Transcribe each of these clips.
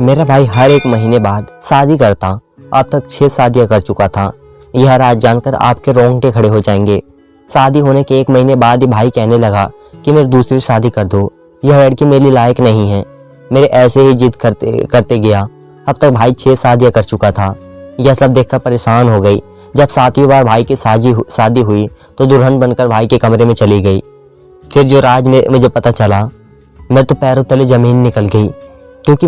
मेरा भाई हर एक महीने बाद शादी करता। अब तक 6 शादियां कर चुका था। यह राज जानकर आपके रोंगटे खड़े हो जाएंगे। शादी होने के 1 महीने बाद ही भाई कहने लगा कि मेरी दूसरी शादी कर दो, यह लड़की मेरे लायक नहीं है। मेरे ऐसे ही जिद करते करते गया। अब तक भाई 6 शादियां कर चुका था। यह सब देखकर परेशान हो गई। जब 7वीं बार भाई की शादी हुई तो दुल्हन बनकर भाई के कमरे में चली गई। फिर जो राज में मुझे पता चला, मैं तो पैरों तले ज़मीन निकल गई। क्योंकि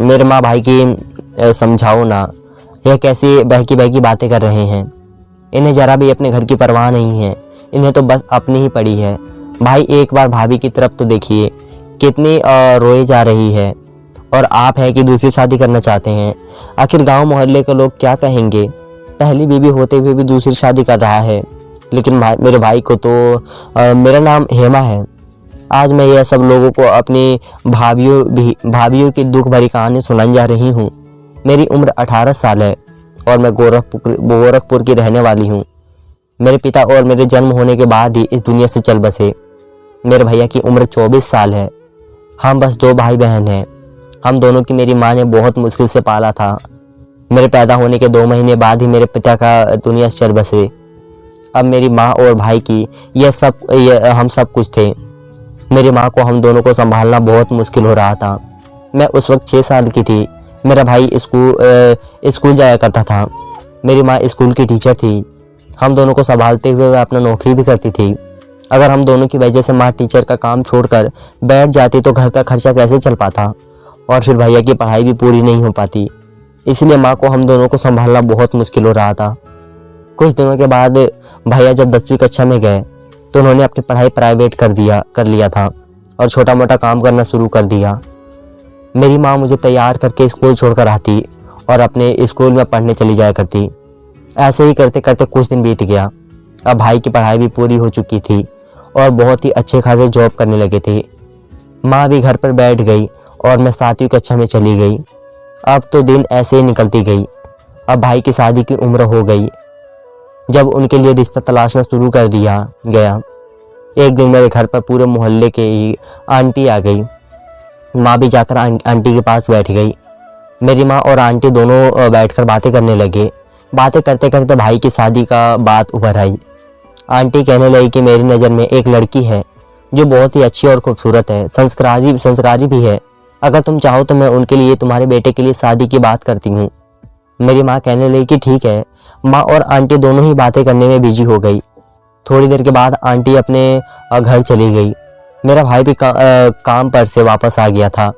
मेरे माँ भाई की समझाओ ना, यह कैसी बहकी बहकी बातें कर रहे हैं। इन्हें ज़रा भी अपने घर की परवाह नहीं है, इन्हें तो बस अपनी ही पड़ी है। भाई एक बार भाभी की तरफ तो देखिए, कितनी रोए जा रही है, और आप है कि दूसरी शादी करना चाहते हैं। आखिर गांव मोहल्ले के लोग क्या कहेंगे। पहली बीवी होते हुए भी दूसरी शादी कर रहा है। लेकिन मेरे भाई को तो मेरा नाम हेमा है। आज मैं यह सब लोगों को अपनी भाभीियों की दुख भरी कहानी सुनाने जा रही हूँ। मेरी उम्र 18 साल है और मैं गोरखपुर की रहने वाली हूँ। मेरे पिता और मेरे जन्म होने के बाद ही इस दुनिया से चल बसे। मेरे भैया की उम्र 24 साल है। हम बस 2 भाई बहन हैं। हम दोनों की मेरी माँ ने बहुत मुश्किल से पाला था। मेरे पैदा होने के 2 महीने बाद ही मेरे पिता का दुनिया से चल बसे। अब मेरी माँ और भाई की हम सब कुछ थे। मेरी माँ को हम दोनों को संभालना बहुत मुश्किल हो रहा था। मैं उस वक्त 6 साल की थी। मेरा भाई स्कूल जाया करता था। मेरी माँ स्कूल की टीचर थी। हम दोनों को संभालते हुए वह अपना नौकरी भी करती थी। अगर हम दोनों की वजह से माँ टीचर का काम छोड़कर बैठ जाती तो घर का खर्चा कैसे चल पाता, और फिर भैया की पढ़ाई भी पूरी नहीं हो पाती। इसलिए माँ को हम दोनों को संभालना बहुत मुश्किल हो रहा था। कुछ दिनों के बाद भैया जब 10वीं कक्षा में गए तो उन्होंने अपनी पढ़ाई प्राइवेट कर लिया था और छोटा मोटा काम करना शुरू कर दिया। मेरी माँ मुझे तैयार करके स्कूल छोड़कर आती और अपने स्कूल में पढ़ने चली जाया करती। ऐसे ही करते करते कुछ दिन बीत गया। अब भाई की पढ़ाई भी पूरी हो चुकी थी और बहुत ही अच्छे खासे जॉब करने लगे थे। माँ भी घर पर बैठ गई और मैं 7वीं कक्षा में चली गई। अब तो दिन ऐसे ही निकलती गई। अब भाई की शादी की उम्र हो गई। जब उनके लिए रिश्ता तलाशना शुरू कर दिया गया, एक दिन मेरे घर पर पूरे मोहल्ले के ही आंटी आ गई। माँ भी जाकर आंटी के पास बैठ गई। मेरी माँ और आंटी दोनों बैठकर बातें करने लगे। बातें करते करते भाई की शादी का बात उभर आई। आंटी कहने लगी कि मेरी नज़र में एक लड़की है जो बहुत ही अच्छी और खूबसूरत है, संस्कारी भी है। अगर तुम चाहो तो मैं उनके लिए, तुम्हारे बेटे के लिए शादी की बात करती हूँ। मेरी माँ कहने लगी कि ठीक है। माँ और आंटी दोनों ही बातें करने में बिजी हो गई। थोड़ी देर के बाद आंटी अपने घर चली गई। मेरा भाई भी काम पर से वापस आ गया था।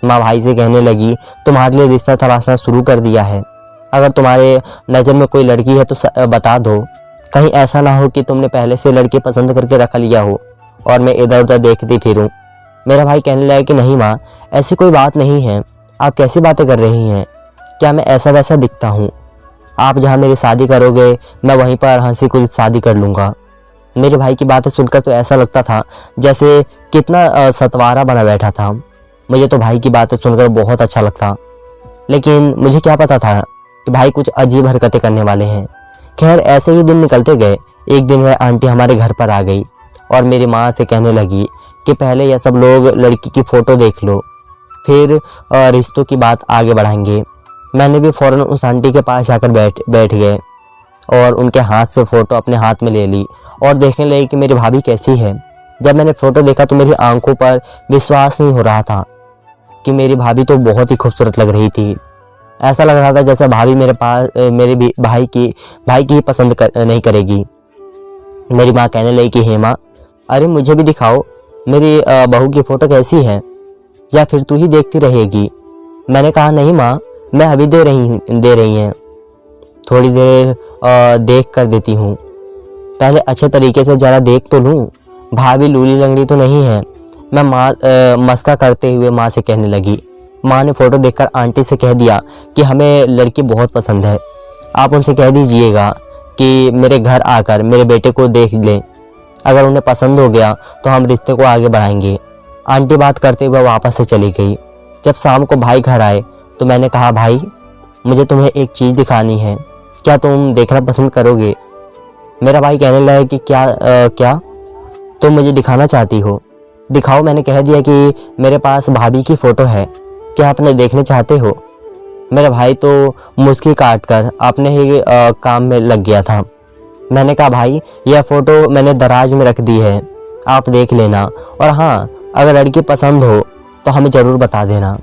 माँ भाई से कहने लगी, तुम्हारे लिए रिश्ता तलाशना शुरू कर दिया है। अगर तुम्हारे नज़र में कोई लड़की है तो बता दो। कहीं ऐसा ना हो कि तुमने पहले से लड़की पसंद करके रख लिया हो और मैं इधर उधर देखती फिरूं। मेरा भाई कहने लगा कि नहीं माँ, ऐसी कोई बात नहीं है। आप कैसी बातें कर रही हैं? क्या मैं ऐसा वैसा दिखता हूँ? आप जहाँ मेरी शादी करोगे मैं वहीं पर हंसी खुशी शादी कर लूँगा। मेरे भाई की बातें सुनकर तो ऐसा लगता था जैसे कितना सतवारा बना बैठा था। मुझे तो भाई की बातें सुनकर बहुत अच्छा लगता, लेकिन मुझे क्या पता था कि भाई कुछ अजीब हरकतें करने वाले हैं। खैर ऐसे ही दिन निकलते गए। एक दिन वह आंटी हमारे घर पर आ गई और मेरी माँ से कहने लगी कि पहले यह सब लोग लड़की की फ़ोटो देख लो, फिर रिश्तों की बात आगे बढ़ाएंगे। मैंने भी फ़ौरन उस आंटी के पास जाकर बैठ गए और उनके हाथ से फ़ोटो अपने हाथ में ले ली और देखने लगी कि मेरी भाभी कैसी है। जब मैंने फ़ोटो देखा तो मेरी आंखों पर विश्वास नहीं हो रहा था कि मेरी भाभी तो बहुत ही खूबसूरत लग रही थी। ऐसा लग रहा था जैसे भाभी मेरे भाई की ही पसंद नहीं करेगी। मेरी माँ कहने लगी कि हेमा, अरे मुझे भी दिखाओ, मेरी बहू की फ़ोटो कैसी है, या फिर तू ही देखती रहेगी? मैंने कहा नहीं माँ, मैं अभी दे रही हैं। थोड़ी देर देख कर देती हूँ। पहले अच्छे तरीके से ज़रा देख तो लूँ, भाभी लूली लंगड़ी तो नहीं है। मैं मस्का करते हुए माँ से कहने लगी। माँ ने फ़ोटो देखकर आंटी से कह दिया कि हमें लड़की बहुत पसंद है। आप उनसे कह दीजिएगा कि मेरे घर आकर मेरे बेटे को देख लें। अगर उन्हें पसंद हो गया तो हम रिश्ते को आगे बढ़ाएंगे। आंटी बात करते हुए वापस से चली गई। जब शाम को भाई घर आए तो मैंने कहा, भाई मुझे तुम्हें एक चीज़ दिखानी है, क्या तुम देखना पसंद करोगे? मेरा भाई कहने लगा कि क्या तुम मुझे दिखाना चाहती हो? दिखाओ। मैंने कह दिया कि मेरे पास भाभी की फ़ोटो है, क्या आप उन्हें देखने चाहते हो? मेरा भाई तो मुस्की काट कर अपने ही काम में लग गया था। मैंने कहा भाई यह फ़ोटो मैंने दराज में रख दी है, आप देख लेना, और हाँ अगर लड़की पसंद हो तो हमें ज़रूर बता देना।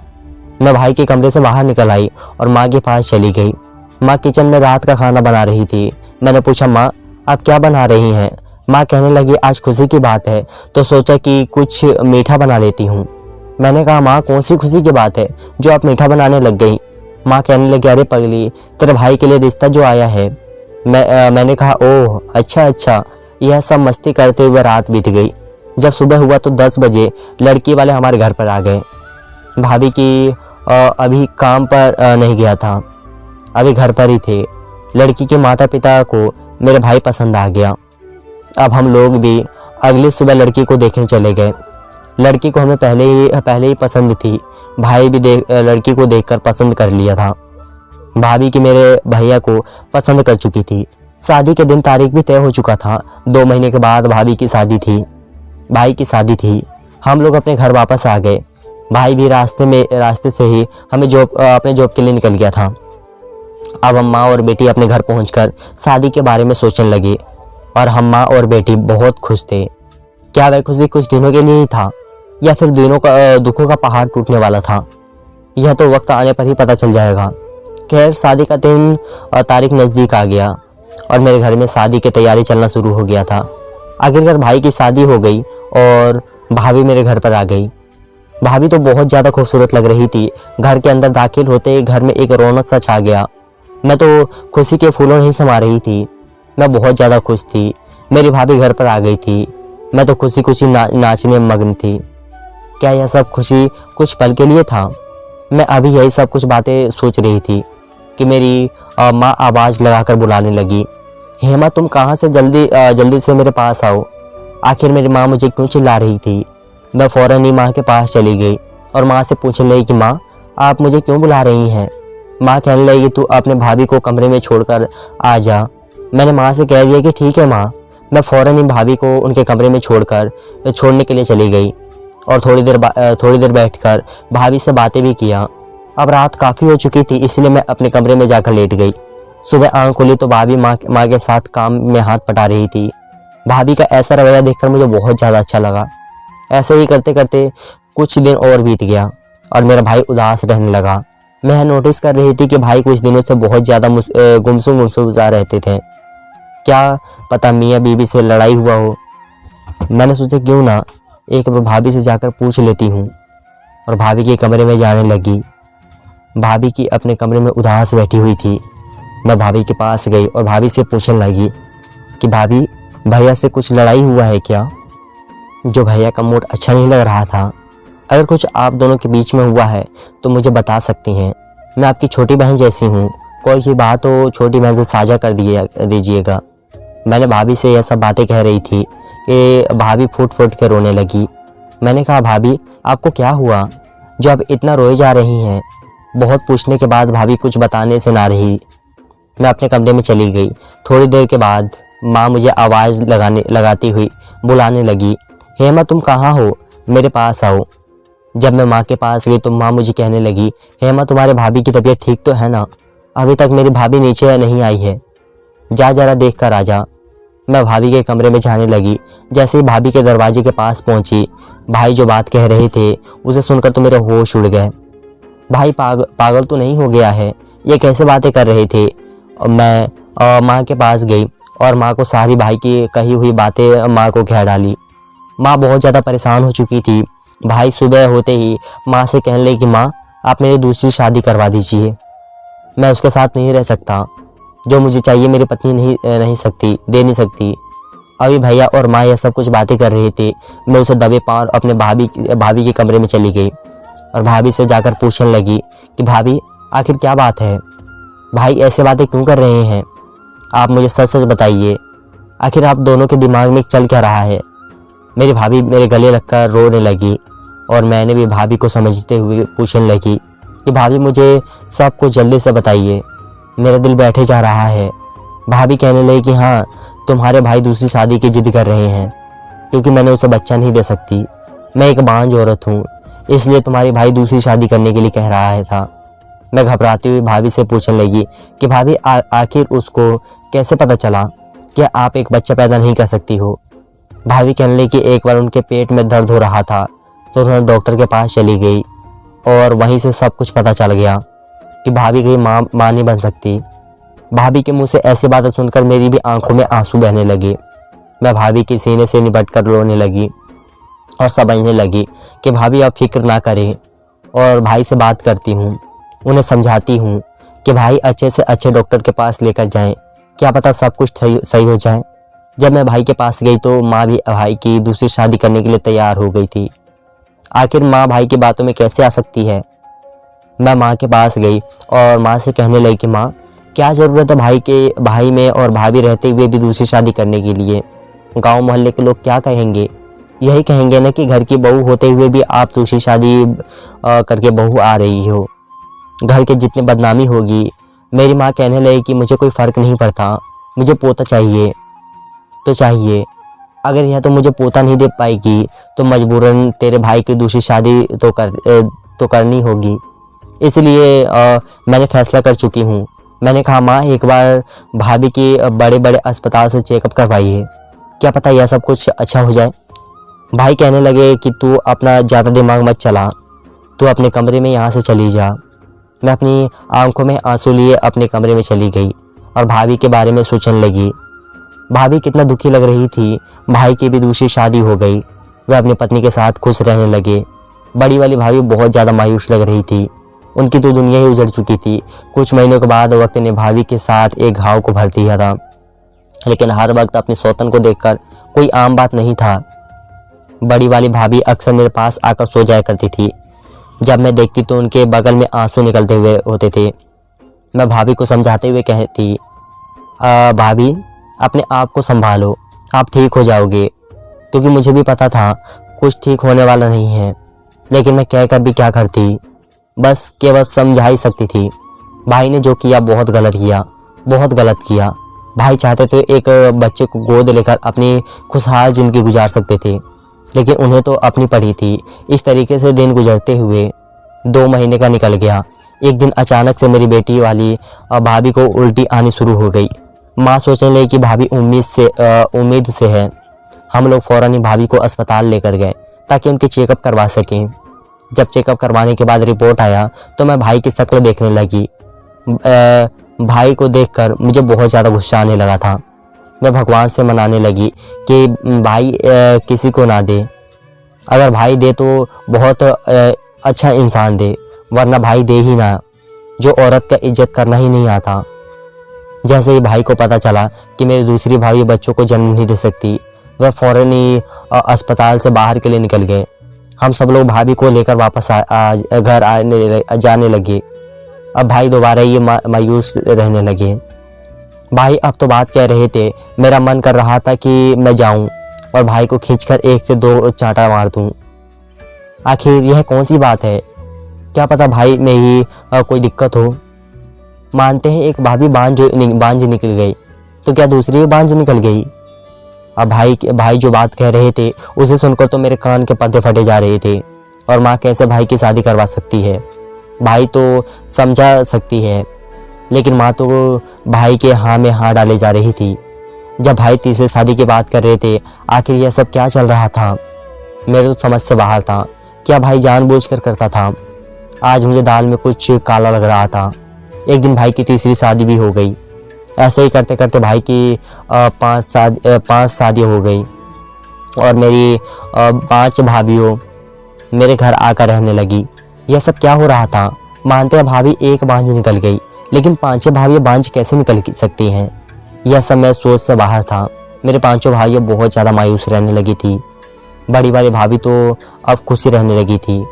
मैं भाई के कमरे से बाहर निकल आई और माँ के पास चली गई। माँ किचन में रात का खाना बना रही थी। मैंने पूछा माँ आप क्या बना रही हैं? माँ कहने लगी आज खुशी की बात है तो सोचा कि कुछ मीठा बना लेती हूँ। मैंने कहा माँ कौन सी खुशी की बात है जो आप मीठा बनाने लग गई? माँ कहने लगी अरे पगली तेरे भाई के लिए रिश्ता जो आया है। मैंने कहा ओह अच्छा। यह सब मस्ती करते हुए रात बीत गई। जब सुबह हुआ तो 10 बजे लड़की वाले हमारे घर पर आ गए। भाभी की अभी काम पर नहीं गया था, अभी घर पर ही थे। लड़की के माता पिता को मेरे भाई पसंद आ गया। अब हम लोग भी अगली सुबह लड़की को देखने चले गए। लड़की को हमें पहले ही पसंद थी। भाई भी लड़की को देखकर पसंद कर लिया था। भाभी की मेरे भैया को पसंद कर चुकी थी। शादी के दिन तारीख भी तय हो चुका था। 2 महीने के बाद भाई की शादी थी। हम लोग अपने घर वापस आ गए। भाई भी रास्ते से ही हमें अपने जॉब के लिए निकल गया था। अब हम माँ और बेटी अपने घर पहुंचकर शादी के बारे में सोचने लगे और हम माँ और बेटी बहुत खुश थे। क्या वह खुशी कुछ दिनों के लिए ही था या फिर दुखों का पहाड़ टूटने वाला था? यह तो वक्त आने पर ही पता चल जाएगा। खैर शादी का दिन तारीख नज़दीक आ गया और मेरे घर में शादी की तैयारी चलना शुरू हो गया था। आखिरकार भाई की शादी हो गई और भाभी मेरे घर पर आ गई। भाभी तो बहुत ज़्यादा खूबसूरत लग रही थी। घर के अंदर दाखिल होते ही घर में एक रौनक सा छा गया। मैं तो खुशी के फूलों नहीं समा रही थी। मैं बहुत ज़्यादा खुश थी। मेरी भाभी घर पर आ गई थी। मैं तो खुशी नाचने में मग्न थी। क्या यह सब खुशी कुछ पल के लिए था? मैं अभी यही सब कुछ बातें सोच रही थी कि मेरी माँ आवाज़ लगाकर बुलाने लगी, हेमा तुम कहाँ से? जल्दी से मेरे पास आओ। आखिर मेरी माँ मुझे क्यों चिल्ला रही थी? मैं फ़ौरन ही माँ के पास चली गई और माँ से पूछने लगी कि माँ आप मुझे क्यों बुला रही हैं? माँ कहने लगी तू अपने भाभी को कमरे में छोड़कर आ जा। मैंने माँ से कह दिया कि ठीक है माँ। मैं फ़ौरन ही भाभी को उनके कमरे में छोड़ने के लिए चली गई और थोड़ी देर बैठकर भाभी से बातें भी किया। अब रात काफ़ी हो चुकी थी इसलिए मैं अपने कमरे में जाकर लेट गई। सुबह आंख खुली तो भाभी माँ के साथ काम में हाथ पटा रही थी। भाभी का ऐसा रवैया देखकर मुझे बहुत ज़्यादा अच्छा लगा। ऐसे ही करते करते कुछ दिन और बीत गया और मेरा भाई उदास रहने लगा। मैं नोटिस कर रही थी कि भाई कुछ दिनों से बहुत ज़्यादा गुमसुम जा रहते थे। क्या पता मियाँ बीवी से लड़ाई हुआ हो। मैंने सोचा क्यों ना एक बार भाभी से जाकर पूछ लेती हूँ और भाभी के कमरे में जाने लगी। भाभी की अपने कमरे में उदास बैठी हुई थी। मैं भाभी के पास गई और भाभी से पूछने लगी कि भाभी भैया से कुछ लड़ाई हुआ है क्या? जो भैया का मूड अच्छा नहीं लग रहा था। अगर कुछ आप दोनों के बीच में हुआ है तो मुझे बता सकती हैं। मैं आपकी छोटी बहन जैसी हूँ, कोई भी बात हो छोटी बहन से साझा कर दीजिएगा। मैंने भाभी से यह सब बातें कह रही थी कि भाभी फूट के रोने लगी। मैंने कहा भाभी आपको क्या हुआ जो आप इतना रोए जा रही हैं? बहुत पूछने के बाद भाभी कुछ बताने से ना रही। मैं अपने कमरे में चली गई। थोड़ी देर के बाद माँ मुझे आवाज़ लगाती हुई बुलाने लगी, हेमा तुम कहाँ हो? मेरे पास आओ। जब मैं माँ के पास गई तो माँ मुझे कहने लगी, हेमा तुम्हारे भाभी की तबीयत ठीक तो है ना? अभी तक मेरी भाभी नीचे नहीं आई है, जा जरा देख कर आ जा। मैं भाभी के कमरे में जाने लगी। जैसे ही भाभी के दरवाजे के पास पहुंची, भाई जो बात कह रहे थे उसे सुनकर तो मेरे होश उड़ गए। भाई पागल तो नहीं हो गया है? ये कैसे बातें कर रहे थे? मैं माँ के पास गई और माँ को सारी भाई की कही हुई बातें माँ को कह डाली। माँ बहुत ज़्यादा परेशान हो चुकी थी। भाई सुबह होते ही माँ से कहने लगी कि माँ आप मेरी दूसरी शादी करवा दीजिए, मैं उसके साथ नहीं रह सकता। जो मुझे चाहिए मेरी पत्नी दे नहीं सकती। अभी भैया और माँ यह सब कुछ बातें कर रहे थे। मैं उसे दबे पाँव अपने भाभी के कमरे में चली गई और भाभी से जाकर पूछने लगी कि भाभी आखिर क्या बात है? भाई ऐसे बातें क्यों कर रहे हैं? आप मुझे सच सच बताइए, आखिर आप दोनों के दिमाग में चल क्या रहा है? मेरी भाभी मेरे गले लगकर रोने लगी और मैंने भी भाभी को समझते हुए पूछने लगी कि भाभी मुझे सब कुछ जल्दी से बताइए, मेरा दिल बैठे जा रहा है। भाभी कहने लगी कि हाँ तुम्हारे भाई दूसरी शादी की जिद कर रहे हैं क्योंकि मैंने उसे बच्चा नहीं दे सकती। मैं एक बांझ औरत हूँ, इसलिए तुम्हारी भाई दूसरी शादी करने के लिए कह रहा है था। मैं घबराती हुई भाभी से पूछने लगी कि भाभी आखिर उसको कैसे पता चला कि आप एक बच्चा पैदा नहीं कर सकती हो। भाभी कहने लगी कि एक बार उनके पेट में दर्द हो रहा था तो उन्होंने डॉक्टर के पास चली गई और वहीं से सब कुछ पता चल गया कि भाभी कहीं माँ नहीं बन सकती। भाभी के मुंह से ऐसी बातें सुनकर मेरी भी आंखों में आंसू बहने लगे। मैं भाभी के सीने से निपट कर रोने लगी और समझने लगी कि भाभी आप फिक्र ना करें, और भाई से बात करती हूँ, उन्हें समझाती हूँ कि भाई अच्छे से अच्छे डॉक्टर के पास लेकर जाएं, क्या पता सब कुछ सही हो जाए। जब मैं भाई के पास गई तो माँ भी भाई की दूसरी शादी करने के लिए तैयार हो गई थी। आखिर माँ भाई की बातों में कैसे आ सकती है। मैं माँ के पास गई और माँ से कहने लगी कि माँ, क्या ज़रूरत है भाई में और भाभी रहते हुए भी दूसरी शादी करने के लिए। गांव मोहल्ले के लोग क्या कहेंगे, यही कहेंगे ना कि घर की बहू होते हुए भी आप दूसरी शादी करके बहू आ रही हो, घर के जितने बदनामी होगी। मेरी माँ कहने लगी कि मुझे कोई फ़र्क नहीं पड़ता, मुझे पोता चाहिए तो चाहिए, अगर यह तो मुझे पोता नहीं दे पाएगी तो मजबूरन तेरे भाई की दूसरी शादी तो करनी होगी। इसलिए मैंने फैसला कर चुकी हूँ। मैंने कहा माँ, एक बार भाभी की बड़े बड़े अस्पताल से चेकअप करवाइए, क्या पता यह सब कुछ अच्छा हो जाए। भाई कहने लगे कि तू अपना ज़्यादा दिमाग मत चला, तू अपने कमरे में यहाँ से चली जा। मैं अपनी आंखों में आंसू लिए अपने कमरे में चली गई और भाभी के बारे में सोचने लगी। भाभी कितना दुखी लग रही थी, भाई की भी दूसरी शादी हो गई, वे अपनी पत्नी के साथ खुश रहने लगे। बड़ी वाली भाभी बहुत ज़्यादा मायूस लग रही थी, उनकी तो दुनिया ही उजड़ चुकी थी। कुछ महीनों के बाद वक्त ने भाभी के साथ एक घाव को भर दिया था, लेकिन हर वक्त अपने सौतन को देखकर कोई आम बात नहीं था। बड़ी वाली भाभी अक्सर मेरे पास आकर सो जाया करती थी। जब मैं देखती तो उनके बगल में आंसू निकलते हुए होते थे। मैं भाभी को समझाते हुए कहती, भाभी अपने आप को संभालो, आप ठीक हो जाओगे। क्योंकि मुझे भी पता था कुछ ठीक होने वाला नहीं है, लेकिन मैं कहकर भी क्या करती, बस केवल समझा ही सकती थी। भाई ने जो किया बहुत गलत किया, बहुत गलत किया। भाई चाहते तो एक बच्चे को गोद लेकर अपनी खुशहाल ज़िंदगी गुजार सकते थे, लेकिन उन्हें तो अपनी पड़ी थी। इस तरीके से दिन गुजरते हुए 2 महीने का निकल गया। एक दिन अचानक से मेरी बेटी वाली भाभी को उल्टी आनी शुरू हो गई। माँ सोचने लगी कि भाभी उम्मीद से है। हम लोग फ़ौरन ही भाभी को अस्पताल लेकर गए ताकि उनकी चेकअप करवा सकें। जब चेकअप करवाने के बाद रिपोर्ट आया तो मैं भाई की शक्ल देखने लगी। भाई को देखकर मुझे बहुत ज़्यादा गुस्सा आने लगा था। मैं भगवान से मनाने लगी कि भाई किसी को ना दे, अगर भाई दे तो बहुत अच्छा इंसान दे, वरना भाई दे ही ना, जो औरत का इज्जत करना ही नहीं आता। जैसे ही भाई को पता चला कि मेरी दूसरी भाभी बच्चों को जन्म नहीं दे सकती, वह फ़ौरन ही अस्पताल से बाहर के लिए निकल गए। हम सब लोग भाभी को लेकर वापस घर जाने लगे। अब भाई दोबारा ये मायूस रहने लगे। भाई अब तो बात कह रहे थे, मेरा मन कर रहा था कि मैं जाऊं और भाई को खींचकर 1 से 2 चांटा मार दूं। आखिर यह कौन सी बात है, क्या पता भाई में ही कोई दिक्कत हो। मानते हैं एक भाभी बांझ निकल गई, तो क्या दूसरी भी बांझ निकल गई। अब भाई जो बात कह रहे थे उसे सुनकर तो मेरे कान के पर्दे फटे जा रहे थे। और माँ कैसे भाई की शादी करवा सकती है, भाई तो समझा सकती है, लेकिन माँ तो भाई के हाँ में हाँ डाले जा रही थी। जब भाई तीसरे शादी की बात कर रहे थे, आखिर यह सब क्या चल रहा था, मेरे तो समझ से बाहर था। क्या भाई जानबूझकर करता था। आज मुझे दाल में कुछ काला लग रहा था। एक दिन भाई की तीसरी शादी भी हो गई। ऐसे ही करते करते भाई की 5 शादी हो गई और मेरी 5 भाभीियों मेरे घर आकर रहने लगी। यह सब क्या हो रहा था। मानते हैं भाभी एक बांझ निकल गई, लेकिन 5 भाभी बांझ कैसे निकल सकती हैं। यह सब मैं सोच से बाहर था। मेरे 5 भाइयों बहुत ज़्यादा मायूस रहने लगी थी। बड़ी वाली भाभी तो अब खुशी रहने लगी थी।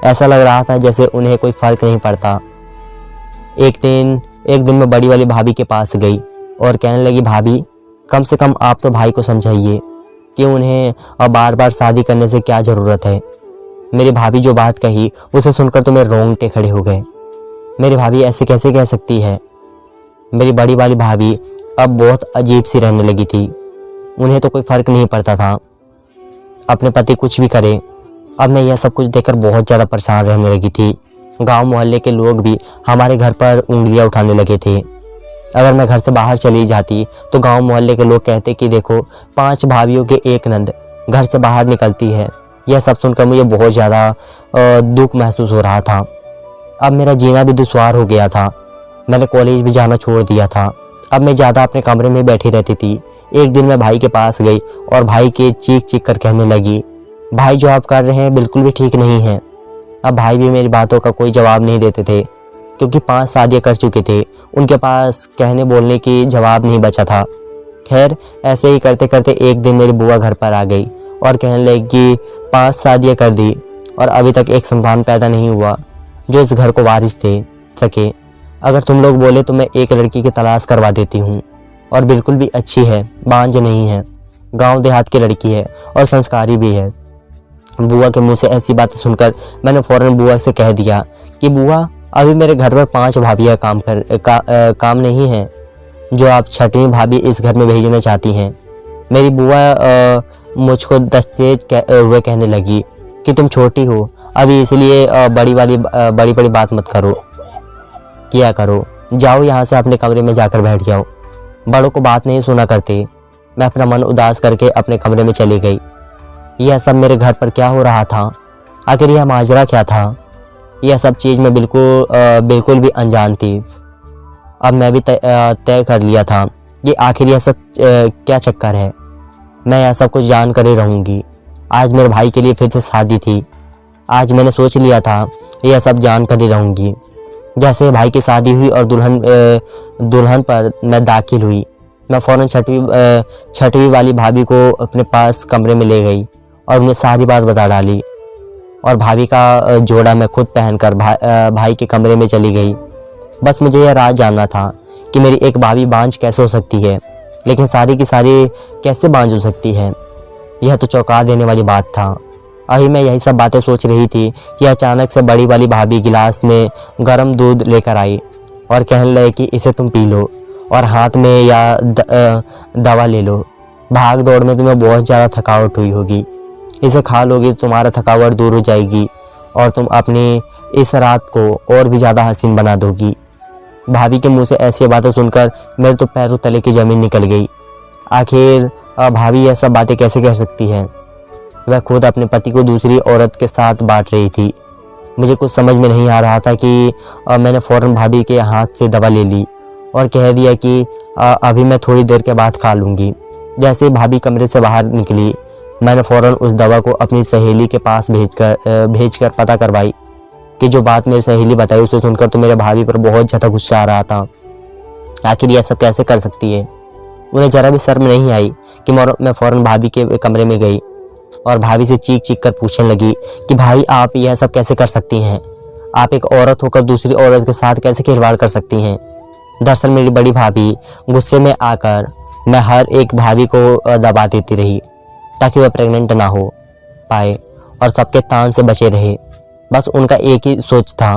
ऐसा लग रहा था जैसे उन्हें कोई फ़र्क नहीं पड़ता। एक दिन मैं बड़ी वाली भाभी के पास गई और कहने लगी, भाभी कम से कम आप तो भाई को समझाइए कि उन्हें अब बार बार शादी करने से क्या ज़रूरत है। मेरी भाभी जो बात कही उसे सुनकर तो मेरे रोंगटे खड़े हो गए। मेरी भाभी ऐसे कैसे कह सकती है। मेरी बड़ी वाली भाभी अब बहुत अजीब सी रहने लगी थी। उन्हें तो कोई फ़र्क नहीं पड़ता था, अपने पति कुछ भी करे, अब मैं यह सब कुछ देखकर बहुत ज़्यादा परेशान रहने लगी थी। गांव मोहल्ले के लोग भी हमारे घर पर उंगलियां उठाने लगे थे। अगर मैं घर से बाहर चली जाती तो गांव मोहल्ले के लोग कहते कि देखो 5 भाभीियों के एक नंद घर से बाहर निकलती है। यह सब सुनकर मुझे बहुत ज़्यादा दुख महसूस हो रहा था। अब मेरा जीना भी दुश्वार हो गया था। मैंने कॉलेज भी जाना छोड़ दिया था। अब मैं ज़्यादा अपने कमरे में बैठी रहती थी। एक दिन मैं भाई के पास गई और भाई के चीख चीख कर कहने लगी, भाई जो आप कर रहे हैं बिल्कुल भी ठीक नहीं है। अब भाई भी मेरी बातों का कोई जवाब नहीं देते थे, क्योंकि 5 शादियाँ कर चुके थे। उनके पास कहने बोलने की जवाब नहीं बचा था। खैर ऐसे ही करते करते एक दिन मेरी बुआ घर पर आ गई और कहने लगी कि 5 शादियाँ कर दी और अभी तक एक संतान पैदा नहीं हुआ जो इस घर को वारिस दे सके। अगर तुम लोग बोले तो मैं एक लड़की की तलाश करवा देती हूँ, और बिल्कुल भी अच्छी है, बांझ नहीं है, गांव देहात की लड़की है और संस्कारी भी है। बुआ के मुंह से ऐसी बातें सुनकर मैंने फ़ौरन बुआ से कह दिया कि बुआ अभी मेरे घर पर 5 भाभियाँ काम नहीं है जो आप 6वीं भाभी इस घर में भेजना चाहती हैं। मेरी बुआ मुझको दस्तेज हुए कहने लगी कि तुम छोटी हो अभी, इसलिए बड़ी बड़ी बात मत किया करो। जाओ यहाँ से, अपने कमरे में जाकर बैठ जाओ। बड़ों को बात नहीं सुना करते। मैं अपना मन उदास करके अपने कमरे में चली गई। यह सब मेरे घर पर क्या हो रहा था? आखिर यह माजरा क्या था? यह सब चीज़ में बिल्कुल भी अनजान थी। अब मैं भी तय कर लिया था कि आखिर यह सब क्या चक्कर है। मैं यह सब कुछ जान कर ही रहूँगी। आज मेरे भाई के लिए फिर से शादी थी। आज मैंने सोच लिया था यह सब जान कर ही रहूँगी। जैसे भाई की शादी हुई और दुल्हन पर मैं दाखिल हुई, मैं फ़ौरन 6वीं वाली भाभी को अपने पास कमरे में ले गई और उन्हें सारी बात बता डाली। और भाभी का जोड़ा मैं खुद पहनकर भाई के कमरे में चली गई। बस मुझे यह राज जानना था कि मेरी एक भाभी बांझ कैसे हो सकती है, लेकिन सारी की सारी कैसे बांझ हो सकती है। यह तो चौंका देने वाली बात था। अभी मैं यही सब बातें सोच रही थी कि अचानक से बड़ी वाली भाभी गिलास में गर्म दूध लेकर आई और कहने लगे कि इसे तुम पी लो और हाथ में या दवा ले लो। भाग दौड़ में तुम्हें बहुत ज़्यादा थकावट हुई होगी, इसे खा लोगी तो तुम्हारा थकावट दूर हो जाएगी और तुम अपनी इस रात को और भी ज़्यादा हसीन बना दोगी। भाभी के मुंह से ऐसी बातें सुनकर मेरे तो पैरों तले की ज़मीन निकल गई। आखिर भाभी यह सब बातें कैसे कह सकती है? वह खुद अपने पति को दूसरी औरत के साथ बांट रही थी। मुझे कुछ समझ में नहीं आ रहा था कि मैंने फ़ौरन भाभी के हाथ से दवा ले ली और कह दिया कि अभी मैं थोड़ी देर के बाद खा लूँगी। जैसे ही भाभी कमरे से बाहर निकली, मैंने फ़ौरन उस दवा को अपनी सहेली के पास भेजकर पता करवाई कि जो बात मेरी सहेली बताई उसे सुनकर तो मेरे भाभी पर बहुत ज़्यादा गुस्सा आ रहा था। आखिर यह सब कैसे कर सकती है? उन्हें ज़रा भी शर्म नहीं आई कि मैं फ़ौरन भाभी के कमरे में गई और भाभी से चीख चीख कर पूछने लगी कि भाई आप यह सब कैसे कर सकती हैं? आप एक औरत होकर दूसरी औरत के साथ कैसे खिलवाड़ कर सकती हैं? दरअसल मेरी बड़ी भाभी गुस्से में आकर मैं हर एक भाभी को दबा देती रही ताकि वह प्रेग्नेंट ना हो पाए और सबके तान से बचे रहे। बस उनका एक ही सोच था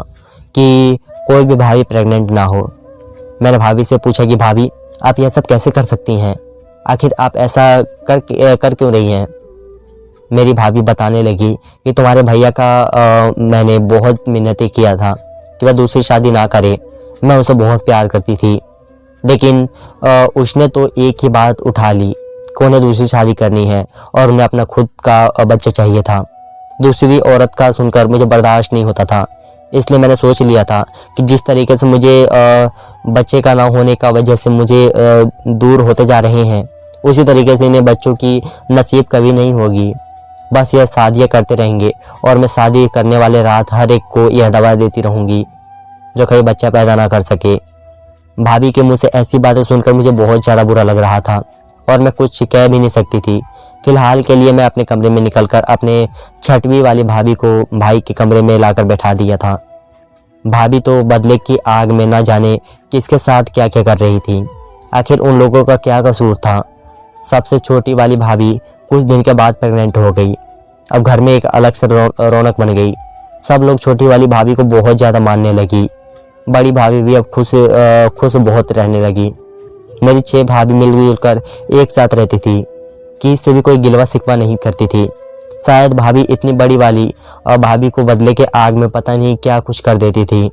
कि कोई भी भाभी प्रेग्नेंट ना हो। मैंने भाभी से पूछा कि भाभी आप यह सब कैसे कर सकती हैं? आखिर आप ऐसा कर क्यों रही हैं? मेरी भाभी बताने लगी कि तुम्हारे भैया का मैंने बहुत मिन्नतें किया था कि वह दूसरी शादी ना करे। मैं उसे बहुत प्यार करती थी, लेकिन उसने तो एक ही बात उठा ली कि उन्हें दूसरी शादी करनी है और उन्हें अपना खुद का बच्चा चाहिए था। दूसरी औरत का सुनकर मुझे बर्दाश्त नहीं होता था, इसलिए मैंने सोच लिया था कि जिस तरीके से मुझे बच्चे का ना होने का वजह से मुझे दूर होते जा रहे हैं, उसी तरीके से इन्हें बच्चों की नसीब कभी नहीं होगी। बस यह शादियाँ करते रहेंगे और मैं शादी करने वाले रात हर एक को यह दवा देती रहूँगी जो कभी बच्चा पैदा ना कर सके। भाभी के मुंह से ऐसी बातें सुनकर मुझे बहुत ज़्यादा बुरा लग रहा था और मैं कुछ कह भी नहीं सकती थी। फिलहाल के लिए मैं अपने कमरे में निकलकर अपने 6वीं वाली भाभी को भाई के कमरे में लाकर बैठा दिया था। भाभी तो बदले की आग में ना जाने किसके साथ क्या क्या कर रही थी। आखिर उन लोगों का क्या कसूर था? सबसे छोटी वाली भाभी कुछ दिन के बाद प्रेग्नेंट हो गई। अब घर में एक अलग से रौनक बन गई। सब लोग छोटी वाली भाभी को बहुत ज़्यादा मानने लगी। बड़ी भाभी भी अब खुश बहुत रहने लगी। मेरी 6 भाभी मिलजुल कर एक साथ रहती थी कि इससे भी कोई गिलवा शिकवा नहीं करती थी। शायद भाभी इतनी बड़ी वाली और भाभी को बदले के आग में पता नहीं क्या कुछ कर देती थी।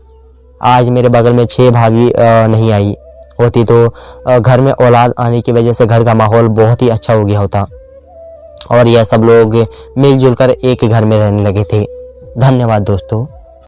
आज मेरे बगल में 6 भाभी नहीं आई होती तो घर में औलाद आने की वजह से घर का माहौल बहुत ही अच्छा हो गया होता और यह सब लोग मिलजुल कर एक घर में रहने लगे थे। धन्यवाद दोस्तों।